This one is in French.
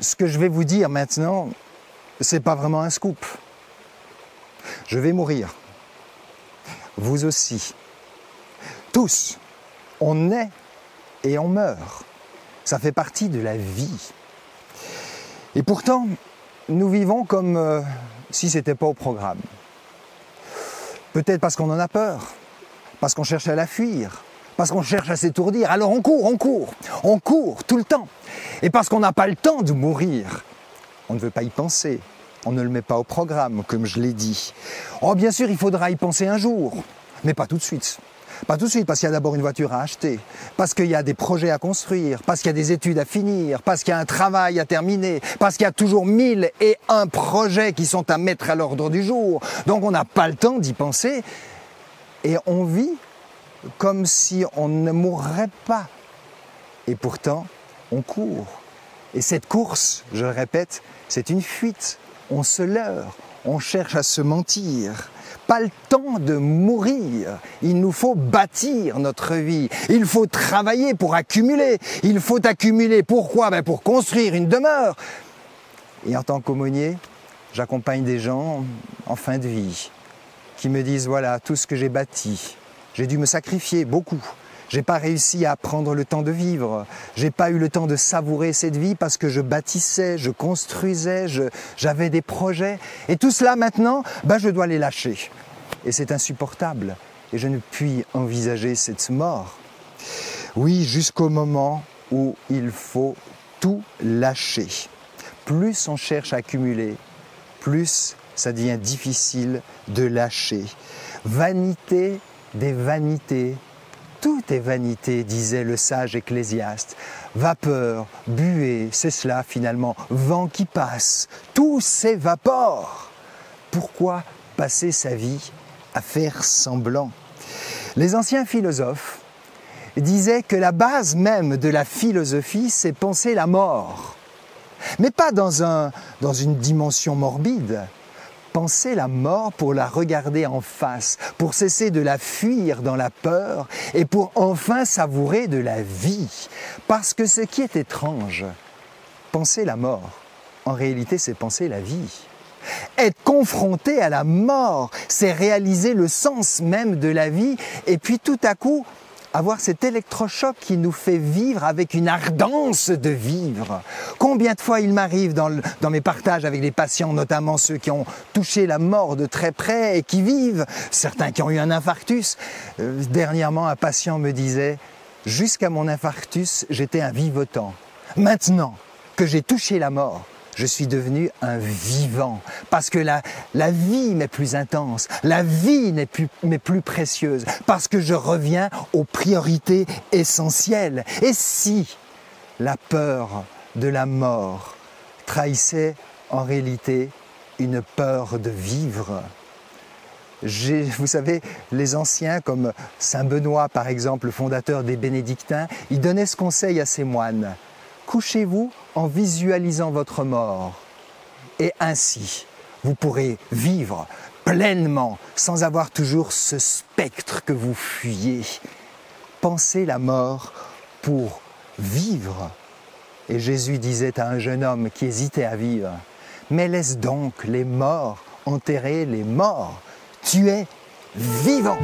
ce que je vais vous dire maintenant, c'est pas vraiment un scoop. Je vais mourir. Vous aussi. Tous. On naît et on meurt. Ça fait partie de la vie. Et pourtant, nous vivons comme si ce n'était pas au programme. Peut-être parce qu'on en a peur, parce qu'on cherche à la fuir, parce qu'on cherche à s'étourdir. Alors on court tout le temps. Et parce qu'on n'a pas le temps de mourir, on ne veut pas y penser. On ne le met pas au programme, comme je l'ai dit. Oh, bien sûr, il faudra y penser un jour, mais pas tout de suite. Pas tout de suite, parce qu'il y a d'abord une voiture à acheter, parce qu'il y a des projets à construire, parce qu'il y a des études à finir, parce qu'il y a un travail à terminer, parce qu'il y a toujours 1001 projets qui sont à mettre à l'ordre du jour. Donc on n'a pas le temps d'y penser et on vit comme si on ne mourrait pas. Et pourtant, on court. Et cette course, je le répète, c'est une fuite. On se leurre, on cherche à se mentir. Pas le temps de mourir. Il nous faut bâtir notre vie. Il faut travailler pour accumuler. Il faut accumuler. Pourquoi? Pour construire une demeure. Et en tant qu'aumônier, j'accompagne des gens en fin de vie qui me disent, voilà, tout ce que j'ai bâti, j'ai dû me sacrifier beaucoup. J'ai pas réussi à prendre le temps de vivre. J'ai pas eu le temps de savourer cette vie parce que je bâtissais, je construisais, j'avais des projets. Et tout cela maintenant, je dois les lâcher. Et c'est insupportable. Et je ne puis envisager cette mort. Oui, jusqu'au moment où il faut tout lâcher. Plus on cherche à accumuler, plus ça devient difficile de lâcher. Vanité des vanités. Tout est vanité, disait le sage Ecclésiaste. Vapeur, buée, c'est cela finalement, vent qui passe, tout s'évapore. Pourquoi passer sa vie à faire semblant? Les anciens philosophes disaient que la base même de la philosophie, c'est penser la mort. Mais pas dans une dimension morbide. Penser la mort pour la regarder en face, pour cesser de la fuir dans la peur et pour enfin savourer de la vie. Parce que ce qui est étrange, penser la mort, en réalité c'est penser la vie. Être confronté à la mort, c'est réaliser le sens même de la vie et puis tout à coup avoir cet électrochoc qui nous fait vivre avec une ardence de vivre. Combien de fois il m'arrive dans mes partages avec les patients, notamment ceux qui ont touché la mort de très près et qui vivent, certains qui ont eu un infarctus. Dernièrement, un patient me disait « Jusqu'à mon infarctus, j'étais un vivotant. Maintenant que j'ai touché la mort, je suis devenu un vivant parce que la vie m'est plus intense, la vie m'est plus précieuse parce que je reviens aux priorités essentielles. Et si la peur de la mort trahissait en réalité une peur de vivre? Vous savez, les anciens comme Saint Benoît par exemple, le fondateur des Bénédictins, il donnait ce conseil à ses moines. Couchez-vous en visualisant votre mort et ainsi vous pourrez vivre pleinement sans avoir toujours ce spectre que vous fuyez. Pensez la mort pour vivre. Et Jésus disait à un jeune homme qui hésitait à vivre, mais laisse donc les morts enterrer les morts. Tu es vivant.